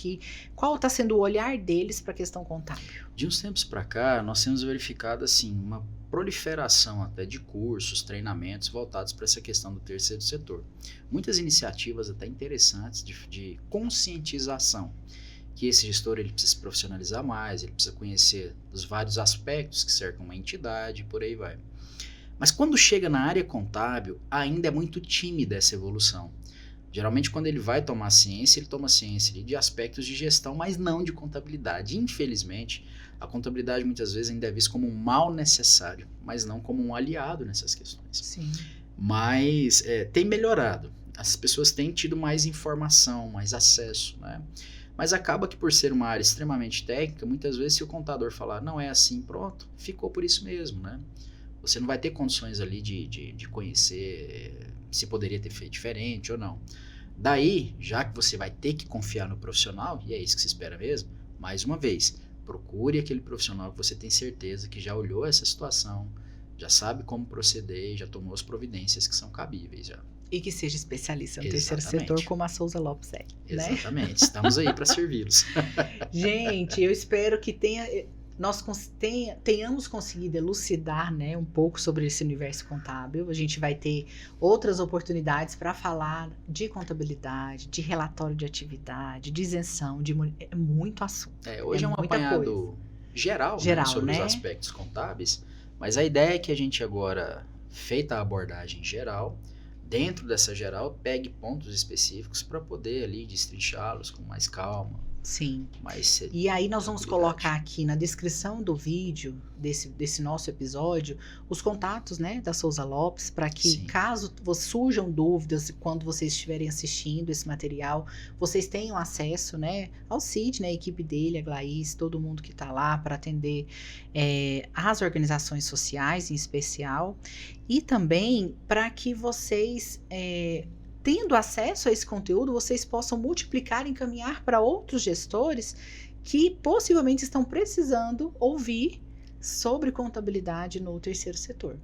qual está sendo o olhar deles para a questão contábil? De uns tempos para cá, nós temos verificado assim uma proliferação até de cursos, treinamentos voltados para essa questão do terceiro setor. Muitas iniciativas até interessantes de conscientização, que esse gestor ele precisa se profissionalizar mais, ele precisa conhecer os vários aspectos que cercam uma entidade e por aí vai. Mas quando chega na área contábil, ainda é muito tímida essa evolução. Geralmente, quando ele vai tomar ciência, ele toma ciência de aspectos de gestão, mas não de contabilidade. Infelizmente, a contabilidade muitas vezes ainda é vista como um mal necessário, mas não como um aliado nessas questões. Sim. Mas tem melhorado. As pessoas têm tido mais informação, mais acesso, né? Mas acaba que por ser uma área extremamente técnica, muitas vezes se o contador falar, não é assim, pronto, ficou por isso mesmo, né? Você não vai ter condições ali de conhecer se poderia ter feito diferente ou não. Daí, já que você vai ter que confiar no profissional, e é isso que se espera mesmo, mais uma vez, procure aquele profissional que você tem certeza que já olhou essa situação, já sabe como proceder, já tomou as providências que são cabíveis já. E que seja especialista no terceiro setor, como a Souza Lopes é. Exatamente, né? Estamos aí para servi-los. Gente, eu espero que nós tenhamos conseguido elucidar, né, um pouco sobre esse universo contábil. A gente vai ter outras oportunidades para falar de contabilidade, de relatório de atividade, de isenção, é muito assunto. Hoje é um apanhado geral, né, sobre os aspectos contábeis, mas a ideia é que a gente agora, feita a abordagem geral, dentro dessa geral, pegue pontos específicos para poder ali destrinchá-los com mais calma, Sim. mais E aí nós vamos tranquilidade. colocar aqui na descrição do vídeo, desse nosso episódio, os contatos, né, da Souza Lopes, para que Sim, caso surjam dúvidas quando vocês estiverem assistindo esse material, vocês tenham acesso, né, ao Cid, né, a equipe dele, a Glaís, todo mundo que está lá para atender as organizações sociais em especial, e também para que vocês tendo acesso a esse conteúdo, vocês possam multiplicar e encaminhar para outros gestores que possivelmente estão precisando ouvir sobre contabilidade no terceiro setor.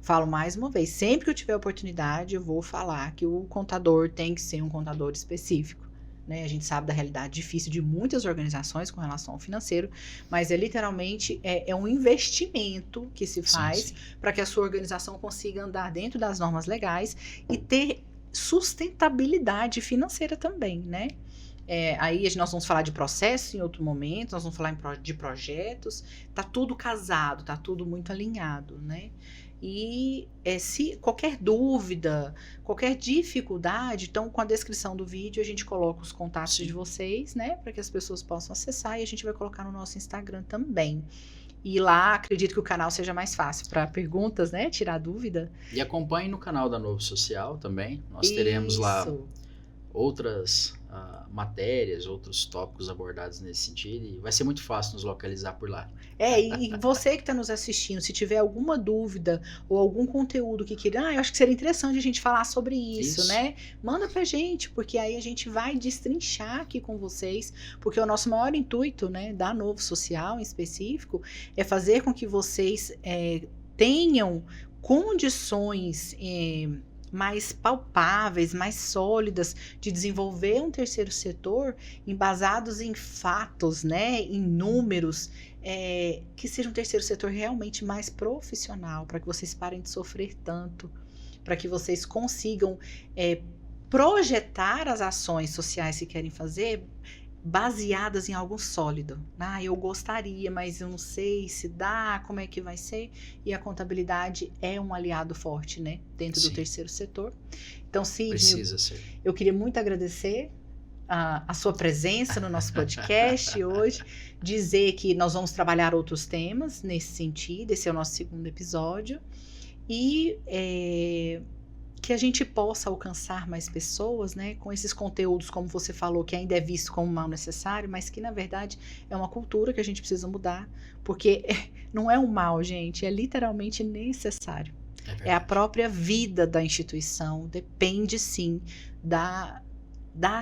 Falo mais uma vez, sempre que eu tiver oportunidade, eu vou falar que o contador tem que ser um contador específico. Né? A gente sabe da realidade difícil de muitas organizações com relação ao financeiro, mas literalmente um investimento que se sim, faz sim. para que a sua organização consiga andar dentro das normas legais e ter sustentabilidade financeira também, né? Aí nós vamos falar de processo em outro momento, nós vamos falar de projetos, tá tudo casado, tá tudo muito alinhado, né? E se qualquer dúvida, qualquer dificuldade, então com a descrição do vídeo a gente coloca os contatos de Sim. vocês, né? Para que as pessoas possam acessar e a gente vai colocar no nosso Instagram também. E lá acredito que o canal seja mais fácil para perguntas, né? Tirar dúvida. E acompanhe no canal da Novo Social também. Nós teremos lá Isso. outras matérias, outros tópicos abordados nesse sentido, e vai ser muito fácil nos localizar por lá. E você que está nos assistindo, se tiver alguma dúvida ou algum conteúdo que queira, eu acho que seria interessante a gente falar sobre isso, Isso. né? Manda pra gente, porque aí a gente vai destrinchar aqui com vocês, porque o nosso maior intuito, né, da Novo Social em específico, é fazer com que vocês tenham condições mais palpáveis, mais sólidas de desenvolver um terceiro setor embasados em fatos, né, em números, que seja um terceiro setor realmente mais profissional, para que vocês parem de sofrer tanto, para que vocês consigam projetar as ações sociais que querem fazer baseadas em algo sólido. Eu gostaria, mas eu não sei se dá, como é que vai ser. E a contabilidade é um aliado forte, né, dentro do Sim, terceiro setor. Então, Sidney, precisa ser. eu queria muito agradecer a sua presença no nosso podcast hoje, dizer que nós vamos trabalhar outros temas nesse sentido, esse é o nosso segundo episódio, e que a gente possa alcançar mais pessoas, né, com esses conteúdos, como você falou, que ainda é visto como mal necessário, mas que na verdade é uma cultura que a gente precisa mudar, porque não é um mal, gente, é literalmente necessário. É É a verdade. própria vida da instituição, depende sim da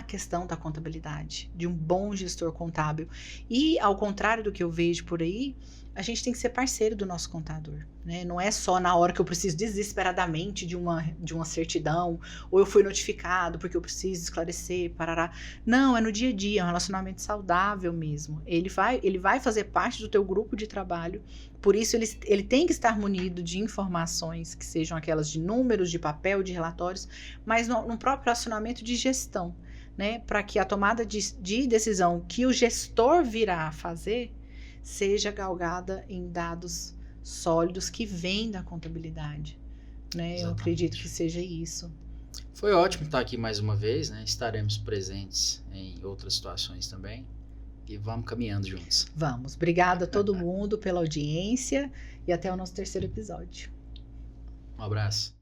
questão da contabilidade, de um bom gestor contábil. E, ao contrário do que eu vejo por aí, a gente tem que ser parceiro do nosso contador, né? Não é só na hora que eu preciso desesperadamente de uma certidão, ou eu fui notificado porque eu preciso esclarecer, parará. Não, é no dia a dia, é um relacionamento saudável mesmo. Ele vai fazer parte do teu grupo de trabalho, por isso ele tem que estar munido de informações que sejam aquelas de números, de papel, de relatórios, mas no próprio relacionamento de gestão, né? Para que a tomada de decisão que o gestor virá a fazer seja galgada em dados sólidos que vêm da contabilidade, né? Eu acredito que Exatamente. seja isso. Foi ótimo estar aqui mais uma vez, né? Estaremos presentes em outras situações também. E vamos caminhando juntos. Vamos. Obrigada a todo mundo pela audiência e até o nosso terceiro episódio. Um abraço.